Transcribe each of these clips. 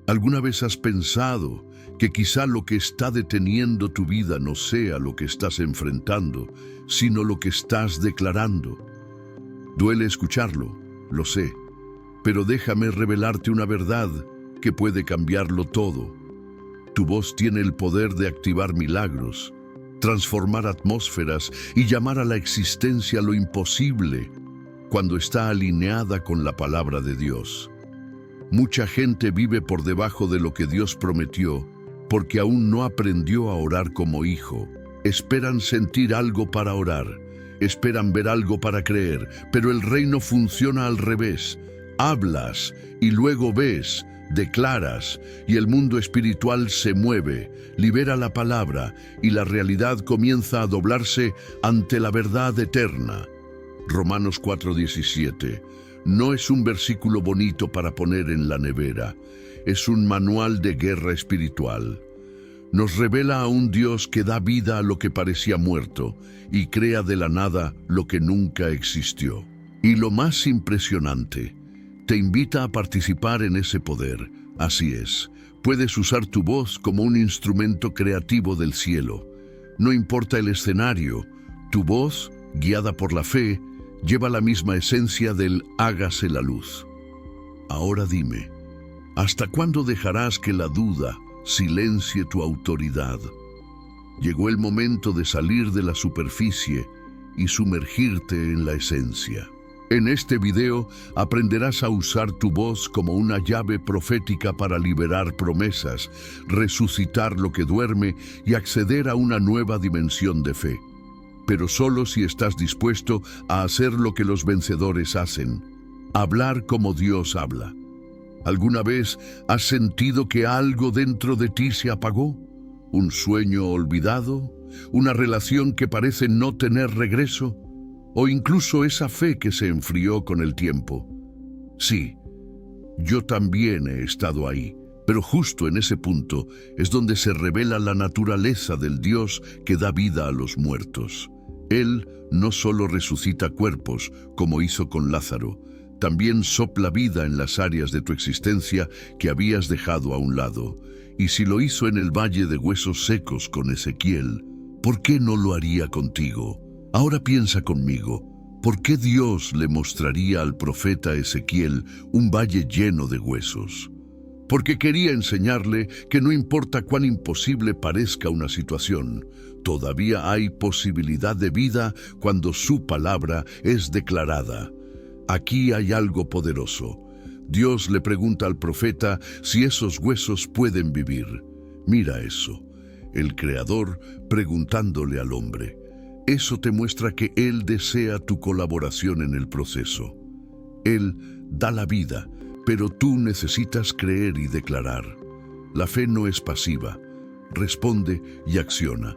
¿Alguna vez has pensado que quizá lo que está deteniendo tu vida no sea lo que estás enfrentando, sino lo que estás declarando? Duele escucharlo, lo sé, pero déjame revelarte una verdad que puede cambiarlo todo. Tu voz tiene el poder de activar milagros, transformar atmósferas y llamar a la existencia lo imposible cuando está alineada con la palabra de Dios. Mucha gente vive por debajo de lo que Dios prometió porque aún no aprendió a orar como hijo. Esperan sentir algo para orar, esperan ver algo para creer, pero el reino funciona al revés. Hablas y luego ves, declaras, y el mundo espiritual se mueve, libera la palabra y la realidad comienza a doblarse ante la verdad eterna. Romanos 4:17. No es un versículo bonito para poner en la nevera, es un manual de guerra espiritual. Nos revela a un Dios que da vida a lo que parecía muerto y crea de la nada lo que nunca existió. Y lo más impresionante, te invita a participar en ese poder. Así es, puedes usar tu voz como un instrumento creativo del cielo. No importa el escenario, tu voz, guiada por la fe, lleva la misma esencia del hágase la luz. Ahora dime, ¿hasta cuándo dejarás que la duda silencie tu autoridad? Llegó el momento de salir de la superficie y sumergirte en la esencia. En este video aprenderás a usar tu voz como una llave profética para liberar promesas, resucitar lo que duerme y acceder a una nueva dimensión de fe. Pero solo si estás dispuesto a hacer lo que los vencedores hacen, hablar como Dios habla. ¿Alguna vez has sentido que algo dentro de ti se apagó? ¿Un sueño olvidado? ¿Una relación que parece no tener regreso? ¿O incluso esa fe que se enfrió con el tiempo? Sí, yo también he estado ahí, pero justo en ese punto es donde se revela la naturaleza del Dios que da vida a los muertos. Él no solo resucita cuerpos, como hizo con Lázaro, también sopla vida en las áreas de tu existencia que habías dejado a un lado. Y si lo hizo en el valle de huesos secos con Ezequiel, ¿por qué no lo haría contigo? Ahora piensa conmigo, ¿por qué Dios le mostraría al profeta Ezequiel un valle lleno de huesos? Porque quería enseñarle que no importa cuán imposible parezca una situación, todavía hay posibilidad de vida cuando su palabra es declarada. Aquí hay algo poderoso. Dios le pregunta al profeta si esos huesos pueden vivir. Mira eso, el Creador preguntándole al hombre. Eso te muestra que Él desea tu colaboración en el proceso. Él da la vida, pero tú necesitas creer y declarar. La fe no es pasiva, responde y acciona.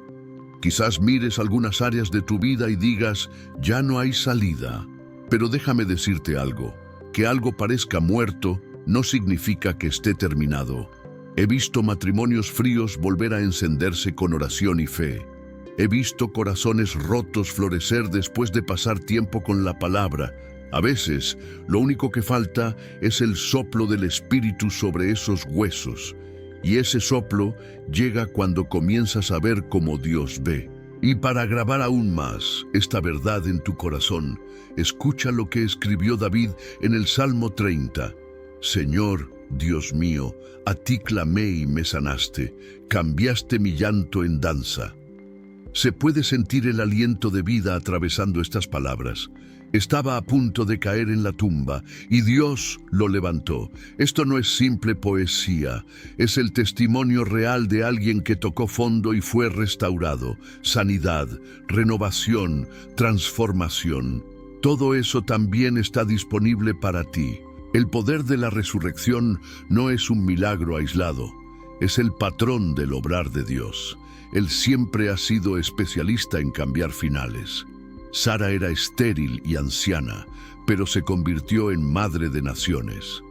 Quizás mires algunas áreas de tu vida y digas, ya no hay salida. Pero déjame decirte algo, que algo parezca muerto no significa que esté terminado. He visto matrimonios fríos volver a encenderse con oración y fe. He visto corazones rotos florecer después de pasar tiempo con la palabra. A veces, lo único que falta es el soplo del Espíritu sobre esos huesos. Y ese soplo llega cuando comienzas a ver como Dios ve. Y para grabar aún más esta verdad en tu corazón, escucha lo que escribió David en el Salmo 30. Señor, Dios mío, a ti clamé y me sanaste, cambiaste mi llanto en danza. Se puede sentir el aliento de vida atravesando estas palabras. Estaba a punto de caer en la tumba y Dios lo levantó. Esto no es simple poesía, es el testimonio real de alguien que tocó fondo y fue restaurado. Sanidad, renovación, transformación. Todo eso también está disponible para ti. El poder de la resurrección no es un milagro aislado, es el patrón del obrar de Dios. Él siempre ha sido especialista en cambiar finales. Sara era estéril y anciana, pero se convirtió en madre de naciones.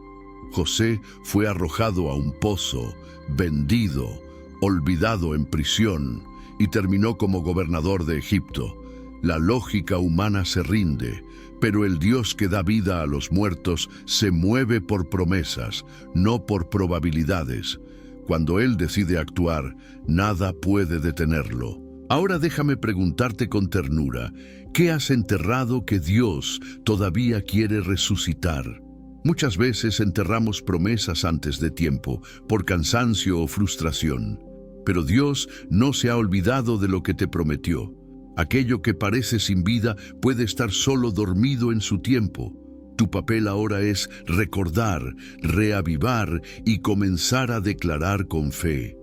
José fue arrojado a un pozo, vendido, olvidado en prisión y terminó como gobernador de Egipto. La lógica humana se rinde, Pero el Dios que da vida a los muertos se mueve por promesas, no por probabilidades. Cuando Él decide actuar, nada puede detenerlo. Ahora déjame preguntarte con ternura, ¿qué has enterrado que Dios todavía quiere resucitar? Muchas veces enterramos promesas antes de tiempo, por cansancio o frustración. Pero Dios no se ha olvidado de lo que te prometió. Aquello que parece sin vida puede estar solo dormido en su tiempo. Tu papel ahora es recordar, reavivar y comenzar a declarar con fe.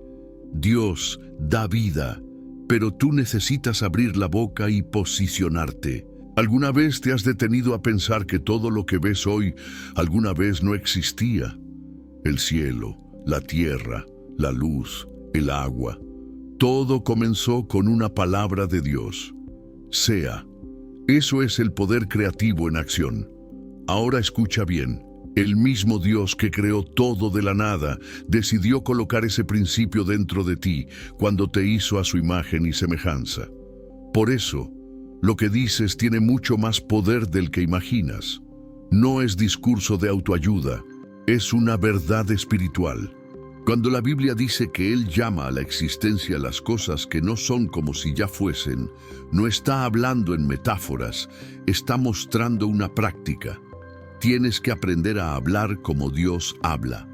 Dios da vida, pero tú necesitas abrir la boca y posicionarte. ¿Alguna vez te has detenido a pensar que todo lo que ves hoy alguna vez no existía? El cielo, la tierra, la luz, el agua. Todo comenzó con una palabra de Dios. Sea. Eso es el poder creativo en acción. Ahora escucha bien. El mismo Dios que creó todo de la nada decidió colocar ese principio dentro de ti cuando te hizo a su imagen y semejanza. Por eso, lo que dices tiene mucho más poder del que imaginas. No es discurso de autoayuda, es una verdad espiritual. Cuando la Biblia dice que Él llama a la existencia las cosas que no son como si ya fuesen, no está hablando en metáforas, está mostrando una práctica. Tienes que aprender a hablar como Dios habla.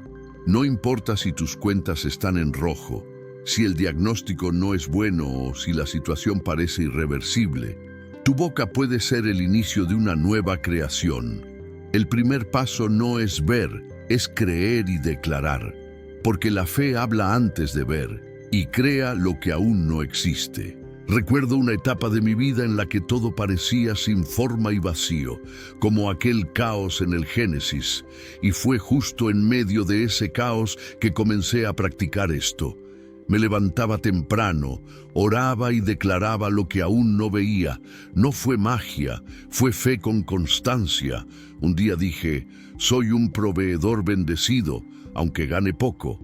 No importa si tus cuentas están en rojo, si el diagnóstico no es bueno o si la situación parece irreversible. Tu boca puede ser el inicio de una nueva creación. El primer paso no es ver, es creer y declarar. Porque la fe habla antes de ver y crea lo que aún no existe. Recuerdo una etapa de mi vida en la que todo parecía sin forma y vacío, como aquel caos en el Génesis, y fue justo en medio de ese caos que comencé a practicar esto. Me levantaba temprano, oraba y declaraba lo que aún no veía. No fue magia, fue fe con constancia. Un día dije, soy un proveedor bendecido, aunque gane poco.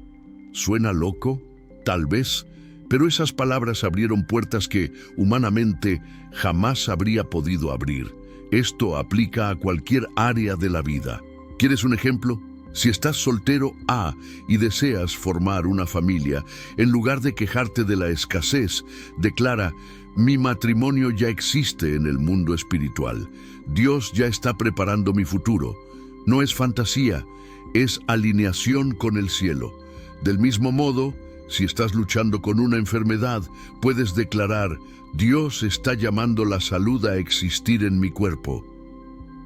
¿Suena loco? Tal vez, pero esas palabras abrieron puertas que, humanamente, jamás habría podido abrir. Esto aplica a cualquier área de la vida. ¿Quieres un ejemplo? Si estás soltero y deseas formar una familia, en lugar de quejarte de la escasez, declara, mi matrimonio ya existe en el mundo espiritual. Dios ya está preparando mi futuro. No es fantasía, es alineación con el cielo. Del mismo modo, si estás luchando con una enfermedad, puedes declarar, Dios está llamando la salud a existir en mi cuerpo,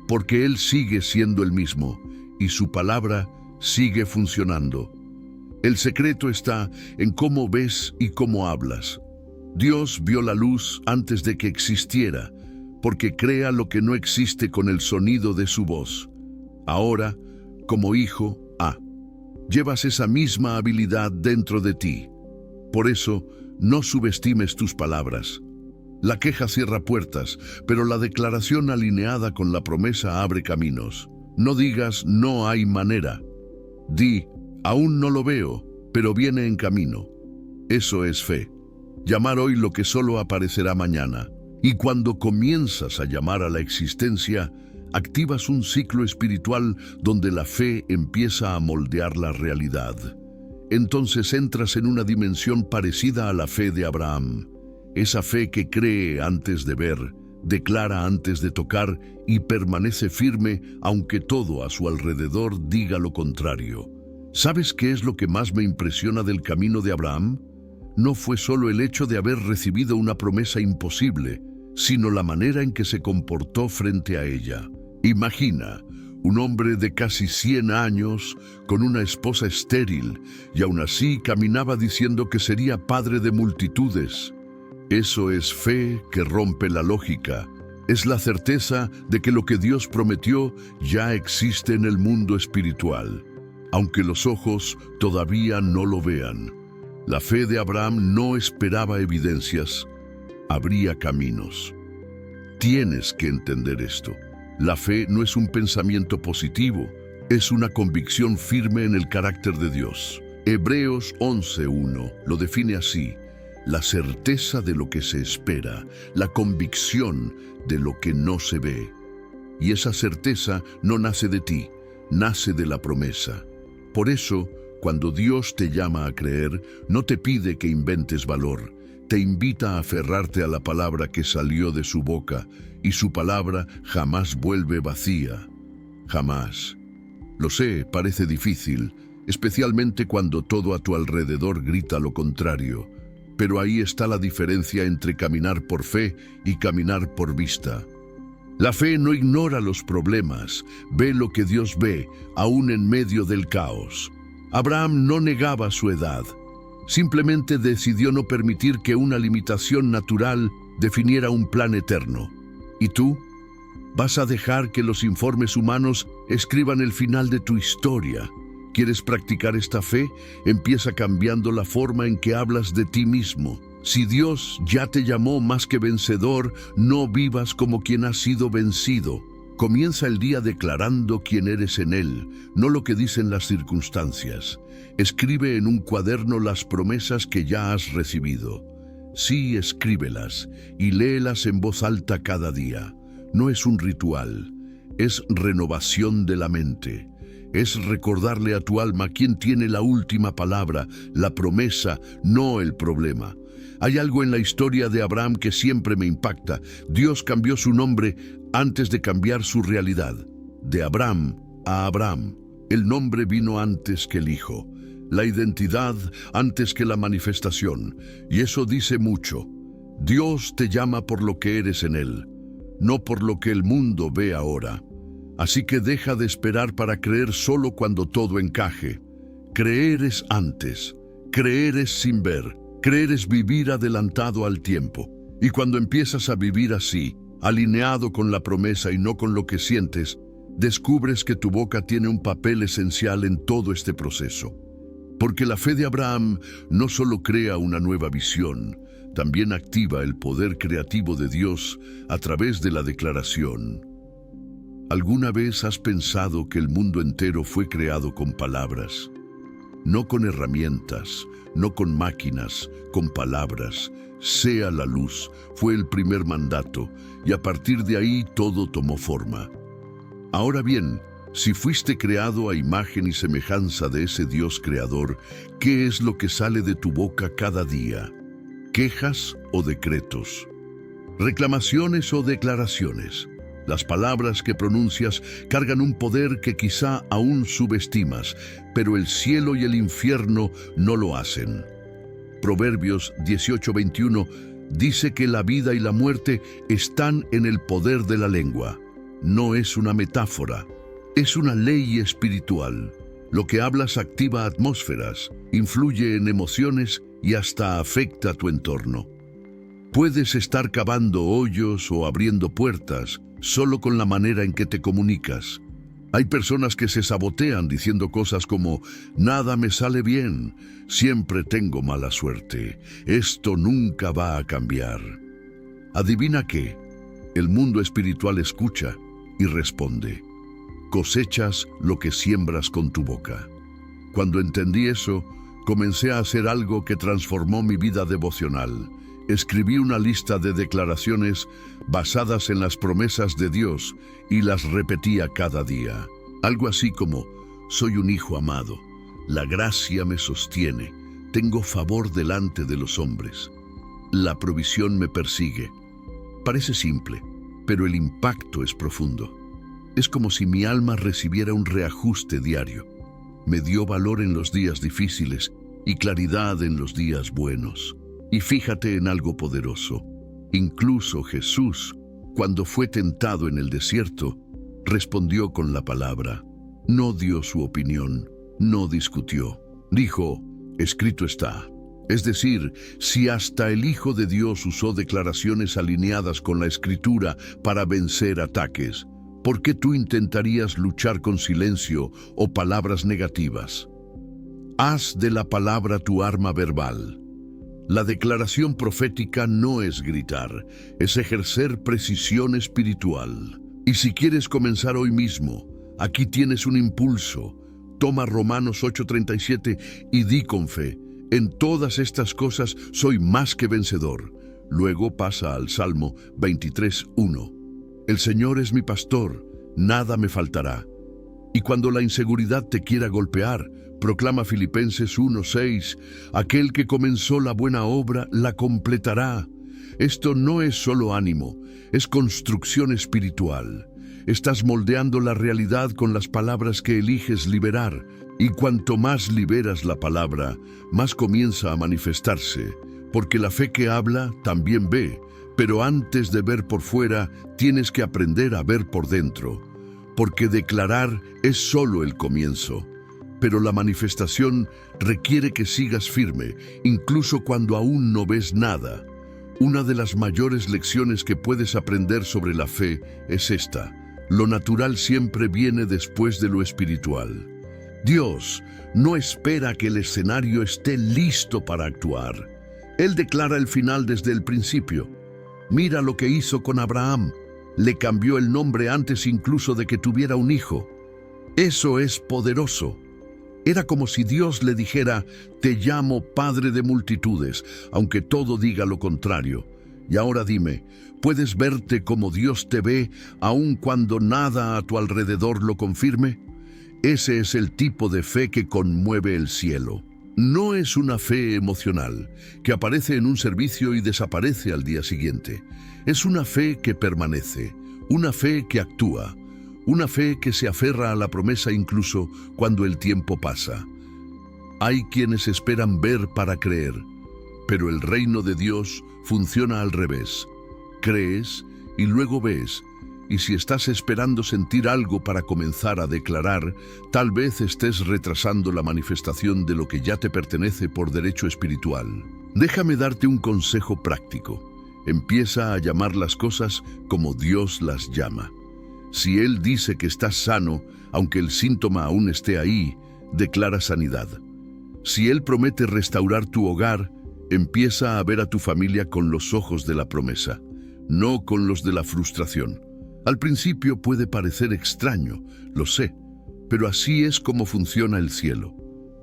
porque Él sigue siendo el mismo y su palabra sigue funcionando. El secreto está en cómo ves y cómo hablas. Dios vio la luz antes de que existiera, porque crea lo que no existe con el sonido de su voz. Ahora, como hijo, llevas esa misma habilidad dentro de ti. Por eso, no subestimes tus palabras. La queja cierra puertas, pero la declaración alineada con la promesa abre caminos. No digas, no hay manera. Di, aún no lo veo, pero viene en camino. Eso es fe. Llamar hoy lo que solo aparecerá mañana. Y cuando comienzas a llamar a la existencia, activas un ciclo espiritual donde la fe empieza a moldear la realidad. Entonces entras en una dimensión parecida a la fe de Abraham. Esa fe que cree antes de ver, declara antes de tocar y permanece firme aunque todo a su alrededor diga lo contrario. ¿Sabes qué es lo que más me impresiona del camino de Abraham? No fue solo el hecho de haber recibido una promesa imposible, sino la manera en que se comportó frente a ella. Imagina, un hombre de casi 100 años, con una esposa estéril, y aún así caminaba diciendo que sería padre de multitudes. Eso es fe que rompe la lógica. Es la certeza de que lo que Dios prometió ya existe en el mundo espiritual, aunque los ojos todavía no lo vean. La fe de Abraham no esperaba evidencias, abría caminos. Tienes que entender esto. La fe no es un pensamiento positivo, es una convicción firme en el carácter de Dios. Hebreos 11:1 lo define así: la certeza de lo que se espera, la convicción de lo que no se ve. y esa certeza no nace de ti, nace de la promesa. Por eso, cuando Dios te llama a creer, no te pide que inventes valor, te invita a aferrarte a la palabra que salió de su boca, y su palabra jamás vuelve vacía. Jamás. Lo sé, parece difícil, especialmente cuando todo a tu alrededor grita lo contrario. Pero ahí está la diferencia entre caminar por fe y caminar por vista. La fe no ignora los problemas, ve lo que Dios ve, aún en medio del caos. Abraham no negaba su edad, simplemente decidió no permitir que una limitación natural definiera un plan eterno. ¿Y tú? ¿Vas a dejar que los informes humanos escriban el final de tu historia? ¿Quieres practicar esta fe? Empieza cambiando la forma en que hablas de ti mismo. Si Dios ya te llamó más que vencedor, no vivas como quien ha sido vencido. Comienza el día declarando quién eres en Él, no lo que dicen las circunstancias. Escribe en un cuaderno las promesas que ya has recibido. Sí, escríbelas y léelas en voz alta cada día. No es un ritual, es renovación de la mente. Es recordarle a tu alma quién tiene la última palabra, la promesa, no el problema. Hay algo en la historia de Abraham que siempre me impacta. Dios cambió su nombre antes de cambiar su realidad. De Abraham a Abraham. El nombre vino antes que el hijo. La identidad antes que la manifestación. Y eso dice mucho. Dios te llama por lo que eres en Él, no por lo que el mundo ve ahora. Así que deja de esperar para creer solo cuando todo encaje. Creer es antes. Creer es sin ver. Creer es vivir adelantado al tiempo. Y cuando empiezas a vivir así, alineado con la promesa y no con lo que sientes, descubres que tu boca tiene un papel esencial en todo este proceso. Porque la fe de Abraham no solo crea una nueva visión, también activa el poder creativo de Dios a través de la declaración. ¿Alguna vez has pensado que el mundo entero fue creado con palabras? No con herramientas, no con máquinas, con palabras. Sea la luz, fue el primer mandato, y a partir de ahí todo tomó forma. Ahora bien, si fuiste creado a imagen y semejanza de ese Dios creador, ¿qué es lo que sale de tu boca cada día? ¿Quejas o decretos? ¿Reclamaciones o declaraciones? Las palabras que pronuncias cargan un poder que quizá aún subestimas, pero el cielo y el infierno no lo hacen. Proverbios 18:21 dice que la vida y la muerte están en el poder de la lengua. No es una metáfora, es una ley espiritual. Lo que hablas activa atmósferas, influye en emociones y hasta afecta a tu entorno. Puedes estar cavando hoyos o abriendo puertas solo con la manera en que te comunicas. Hay personas que se sabotean diciendo cosas como: nada me sale bien, siempre tengo mala suerte, esto nunca va a cambiar. Adivina qué, el mundo espiritual escucha y responde. Cosechas lo que siembras con tu boca. Cuando entendí eso, comencé a hacer algo que transformó mi vida devocional. Escribí una lista de declaraciones basadas en las promesas de Dios y las repetía cada día. Algo así como: soy un hijo amado, la gracia me sostiene, tengo favor delante de los hombres, la provisión me persigue. Parece simple, pero el impacto es profundo. Es como si mi alma recibiera un reajuste diario. Me dio valor en los días difíciles y claridad en los días buenos. Y fíjate en algo poderoso. Incluso Jesús, cuando fue tentado en el desierto, respondió con la palabra. No dio su opinión, no discutió. Dijo: escrito está. Es decir, si hasta el Hijo de Dios usó declaraciones alineadas con la Escritura para vencer ataques, ¿por qué tú intentarías luchar con silencio o palabras negativas? Haz de la palabra tu arma verbal. La declaración profética no es gritar, es ejercer precisión espiritual. Y si quieres comenzar hoy mismo, aquí tienes un impulso. Toma Romanos 8:37 y di con fe: en todas estas cosas soy más que vencedor. Luego pasa al Salmo 23:1. El Señor es mi pastor, nada me faltará. Y cuando la inseguridad te quiera golpear, proclama Filipenses 1:6, aquel que comenzó la buena obra la completará. Esto no es solo ánimo, es construcción espiritual. Estás moldeando la realidad con las palabras que eliges liberar, y cuanto más liberas la palabra, más comienza a manifestarse, porque la fe que habla también ve, pero antes de ver por fuera, tienes que aprender a ver por dentro, porque declarar es solo el comienzo, pero la manifestación requiere que sigas firme, incluso cuando aún no ves nada. Una de las mayores lecciones que puedes aprender sobre la fe es esta: lo natural siempre viene después de lo espiritual. Dios no espera que el escenario esté listo para actuar. Él declara el final desde el principio. Mira lo que hizo con Abraham. Le cambió el nombre antes incluso de que tuviera un hijo. Eso es poderoso. Era como si Dios le dijera: te llamo Padre de multitudes, aunque todo diga lo contrario. Y ahora dime, ¿puedes verte como Dios te ve, aun cuando nada a tu alrededor lo confirme? Ese es el tipo de fe que conmueve el cielo. No es una fe emocional, que aparece en un servicio y desaparece al día siguiente. Es una fe que permanece, una fe que actúa, una fe que se aferra a la promesa incluso cuando el tiempo pasa. Hay quienes esperan ver para creer, pero el reino de Dios funciona al revés. Crees y luego ves, y si estás esperando sentir algo para comenzar a declarar, tal vez estés retrasando la manifestación de lo que ya te pertenece por derecho espiritual. Déjame darte un consejo práctico. Empieza a llamar las cosas como Dios las llama. Si Él dice que estás sano, aunque el síntoma aún esté ahí, declara sanidad. Si Él promete restaurar tu hogar, empieza a ver a tu familia con los ojos de la promesa, no con los de la frustración. Al principio puede parecer extraño, lo sé, pero así es como funciona el cielo.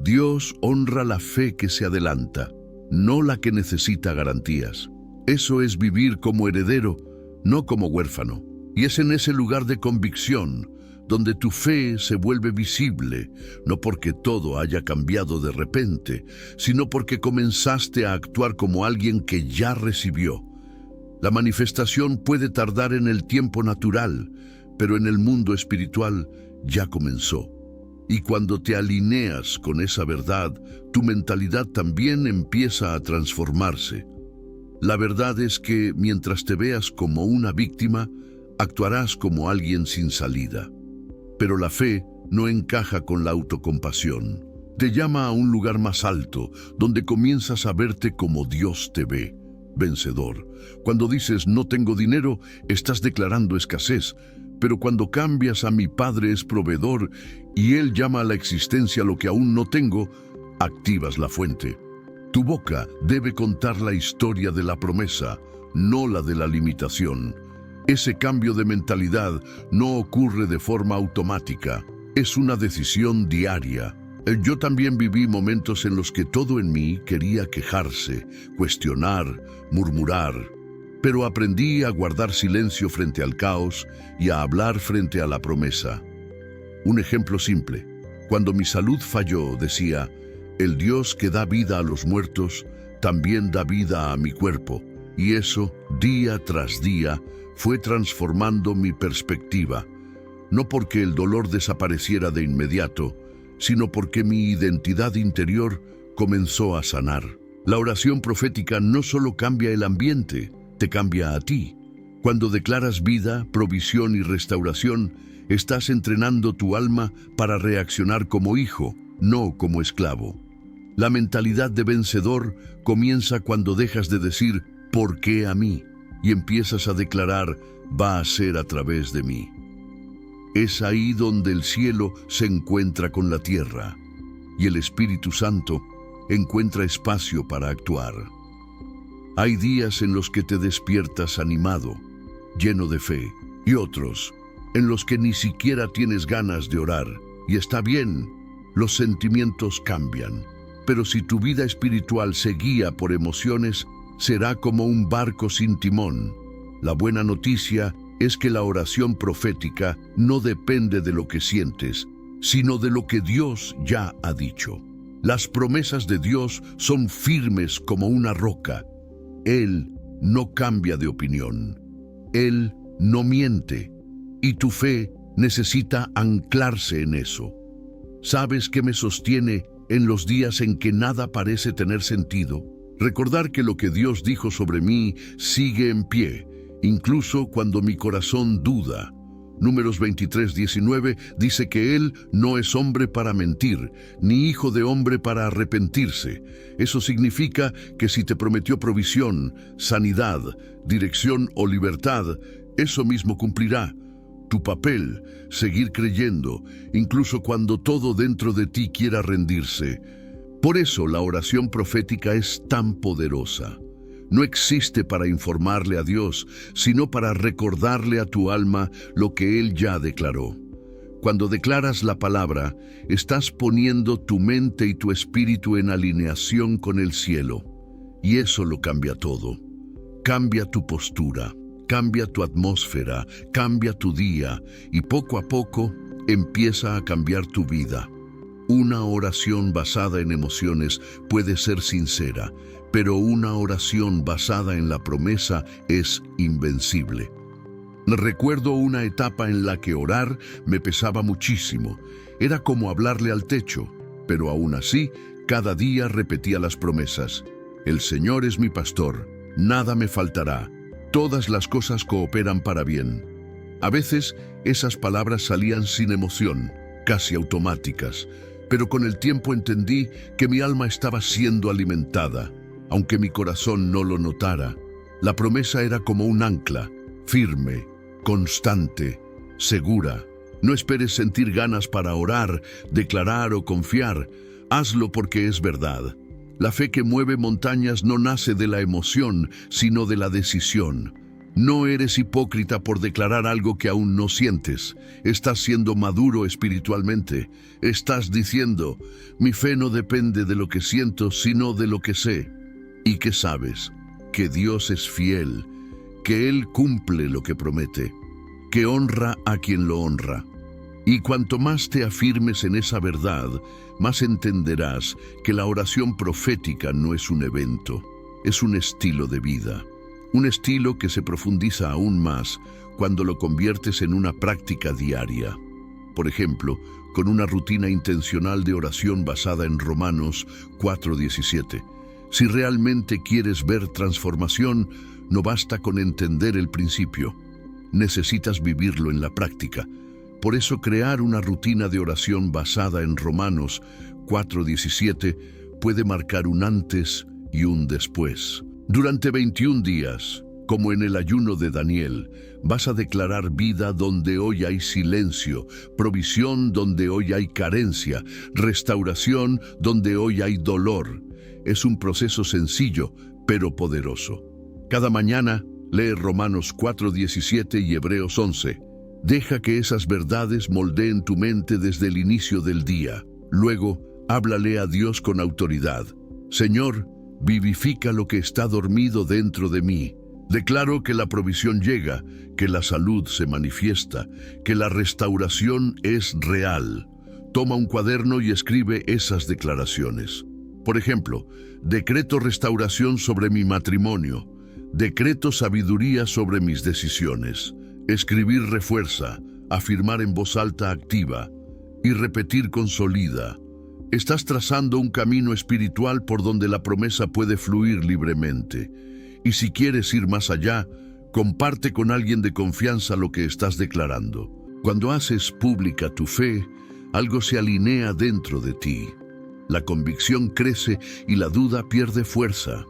Dios honra la fe que se adelanta, no la que necesita garantías. Eso es vivir como heredero, no como huérfano. Y es en ese lugar de convicción donde tu fe se vuelve visible, no porque todo haya cambiado de repente, sino porque comenzaste a actuar como alguien que ya recibió. La manifestación puede tardar en el tiempo natural, pero en el mundo espiritual ya comenzó. Y cuando te alineas con esa verdad, tu mentalidad también empieza a transformarse. La verdad es que mientras te veas como una víctima, actuarás como alguien sin salida. Pero la fe no encaja con la autocompasión. Te llama a un lugar más alto, donde comienzas a verte como Dios te ve. Vencedor. Cuando dices no tengo dinero, estás declarando escasez, pero cuando cambias a mi Padre es proveedor y Él llama a la existencia lo que aún no tengo, activas la fuente. Tu boca debe contar la historia de la promesa, no la de la limitación. Ese cambio de mentalidad no ocurre de forma automática, es una decisión diaria. Yo también viví momentos en los que todo en mí quería quejarse, cuestionar, murmurar, pero aprendí a guardar silencio frente al caos y a hablar frente a la promesa. Un ejemplo simple: cuando mi salud falló, decía, el Dios que da vida a los muertos también da vida a mi cuerpo, y eso, día tras día, fue transformando mi perspectiva, no porque el dolor desapareciera de inmediato, sino porque mi identidad interior comenzó a sanar. La oración profética no solo cambia el ambiente, te cambia a ti. Cuando declaras vida, provisión y restauración, estás entrenando tu alma para reaccionar como hijo, no como esclavo. La mentalidad de vencedor comienza cuando dejas de decir ¿por qué a mí? Y empiezas a declarar va a ser a través de mí. Es ahí donde el cielo se encuentra con la tierra y el Espíritu Santo encuentra espacio para actuar. Hay días en los que te despiertas animado, lleno de fe, y otros en los que ni siquiera tienes ganas de orar. Y está bien, los sentimientos cambian, pero si tu vida espiritual se guía por emociones, será como un barco sin timón. La buena noticia es que la oración profética no depende de lo que sientes, sino de lo que Dios ya ha dicho. Las promesas de Dios son firmes como una roca. Él no cambia de opinión. Él no miente. Y tu fe necesita anclarse en eso. ¿Sabes qué me sostiene en los días en que nada parece tener sentido? Recordar que lo que Dios dijo sobre mí sigue en pie, incluso cuando mi corazón duda. Números 23:19 dice que Él no es hombre para mentir, ni hijo de hombre para arrepentirse. Eso significa que si te prometió provisión, sanidad, dirección o libertad, eso mismo cumplirá. Tu papel, seguir creyendo, incluso cuando todo dentro de ti quiera rendirse. Por eso la oración profética es tan poderosa. No existe para informarle a Dios, sino para recordarle a tu alma lo que Él ya declaró. Cuando declaras la palabra, estás poniendo tu mente y tu espíritu en alineación con el cielo. Y eso lo cambia todo. Cambia tu postura, cambia tu atmósfera, cambia tu día, y poco a poco empieza a cambiar tu vida. Una oración basada en emociones puede ser sincera, pero una oración basada en la promesa es invencible. Recuerdo una etapa en la que orar me pesaba muchísimo. Era como hablarle al techo, pero aún así, cada día repetía las promesas. El Señor es mi pastor, nada me faltará. Todas las cosas cooperan para bien. A veces, esas palabras salían sin emoción, casi automáticas, pero con el tiempo entendí que mi alma estaba siendo alimentada. Aunque mi corazón no lo notara, la promesa era como un ancla, firme, constante, segura. No esperes sentir ganas para orar, declarar o confiar. Hazlo porque es verdad. La fe que mueve montañas no nace de la emoción, sino de la decisión. No eres hipócrita por declarar algo que aún no sientes. Estás siendo maduro espiritualmente. Estás diciendo, mi fe no depende de lo que siento, sino de lo que sé. Y que sabes que Dios es fiel, que Él cumple lo que promete, que honra a quien lo honra. Y cuanto más te afirmes en esa verdad, más entenderás que la oración profética no es un evento, es un estilo de vida. Un estilo que se profundiza aún más cuando lo conviertes en una práctica diaria. Por ejemplo, con una rutina intencional de oración basada en Romanos 4:17. Si realmente quieres ver transformación, no basta con entender el principio. Necesitas vivirlo en la práctica. Por eso crear una rutina de oración basada en Romanos 4:17 puede marcar un antes y un después. Durante 21 días, como en el ayuno de Daniel, vas a declarar vida donde hoy hay silencio, provisión donde hoy hay carencia, restauración donde hoy hay dolor. Es un proceso sencillo, pero poderoso. Cada mañana, lee Romanos 4:17 y Hebreos 11. Deja que esas verdades moldeen tu mente desde el inicio del día. Luego, háblale a Dios con autoridad. Señor, vivifica lo que está dormido dentro de mí. Declaro que la provisión llega, que la salud se manifiesta, que la restauración es real. Toma un cuaderno y escribe esas declaraciones. Por ejemplo, decreto restauración sobre mi matrimonio. Decreto sabiduría sobre mis decisiones. Escribir refuerza, afirmar en voz alta activa y repetir consolida. Estás trazando un camino espiritual por donde la promesa puede fluir libremente. Y si quieres ir más allá, comparte con alguien de confianza lo que estás declarando. Cuando haces pública tu fe, algo se alinea dentro de ti. La convicción crece y la duda pierde fuerza.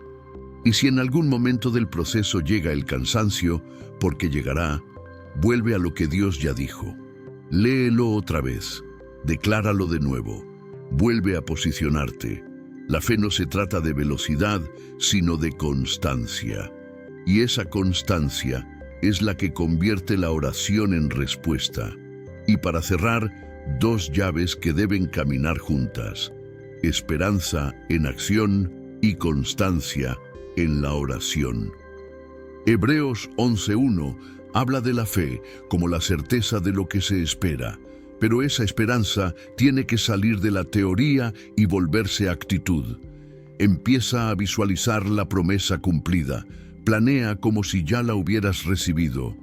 Y si en algún momento del proceso llega el cansancio, porque llegará, vuelve a lo que Dios ya dijo. Léelo otra vez, decláralo de nuevo, vuelve a posicionarte. La fe no se trata de velocidad, sino de constancia. Y esa constancia es la que convierte la oración en respuesta. Y para cerrar, 2 llaves que deben caminar juntas: esperanza en acción y constancia en la oración. Hebreos 11:1 Habla de la fe como la certeza de lo que se espera, pero esa esperanza tiene que salir de la teoría y volverse actitud. Empieza a visualizar la promesa cumplida, planea como si ya la hubieras recibido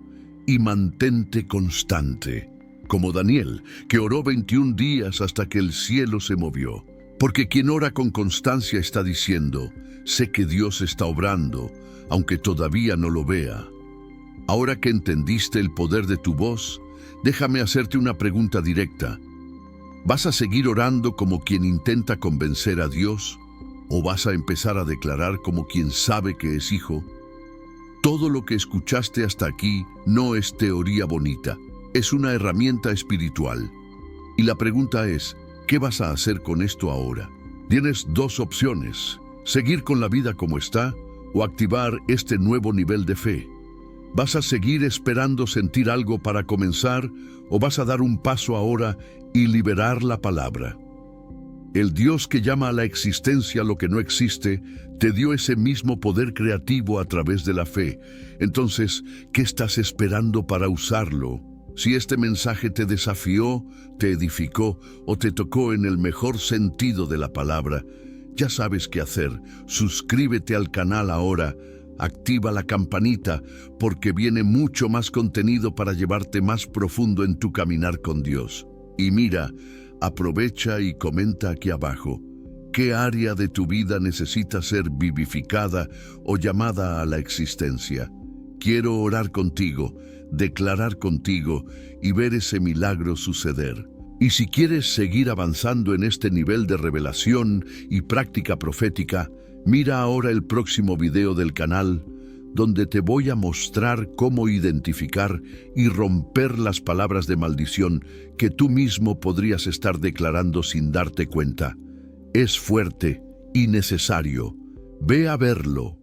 y mantente constante, como Daniel, que oró 21 días hasta que el cielo se movió. Porque quien ora con constancia está diciendo, sé que Dios está obrando, aunque todavía no lo vea. Ahora que entendiste el poder de tu voz, déjame hacerte una pregunta directa. ¿Vas a seguir orando como quien intenta convencer a Dios? ¿O vas a empezar a declarar como quien sabe que es hijo? Todo lo que escuchaste hasta aquí no es teoría bonita, es una herramienta espiritual. Y la pregunta es, ¿qué vas a hacer con esto ahora? Tienes dos opciones, seguir con la vida como está o activar este nuevo nivel de fe. ¿Vas a seguir esperando sentir algo para comenzar o vas a dar un paso ahora y liberar la palabra? El Dios que llama a la existencia lo que no existe, te dio ese mismo poder creativo a través de la fe. Entonces, ¿qué estás esperando para usarlo? Si este mensaje te desafió, te edificó o te tocó en el mejor sentido de la palabra, ya sabes qué hacer. Suscríbete al canal ahora, activa la campanita, porque viene mucho más contenido para llevarte más profundo en tu caminar con Dios. Y mira, aprovecha y comenta aquí abajo, ¿qué área de tu vida necesita ser vivificada o llamada a la existencia? Quiero orar contigo, declarar contigo y ver ese milagro suceder. Y si quieres seguir avanzando en este nivel de revelación y práctica profética, mira ahora el próximo video del canal, donde te voy a mostrar cómo identificar y romper las palabras de maldición que tú mismo podrías estar declarando sin darte cuenta. Es fuerte y necesario. Ve a verlo.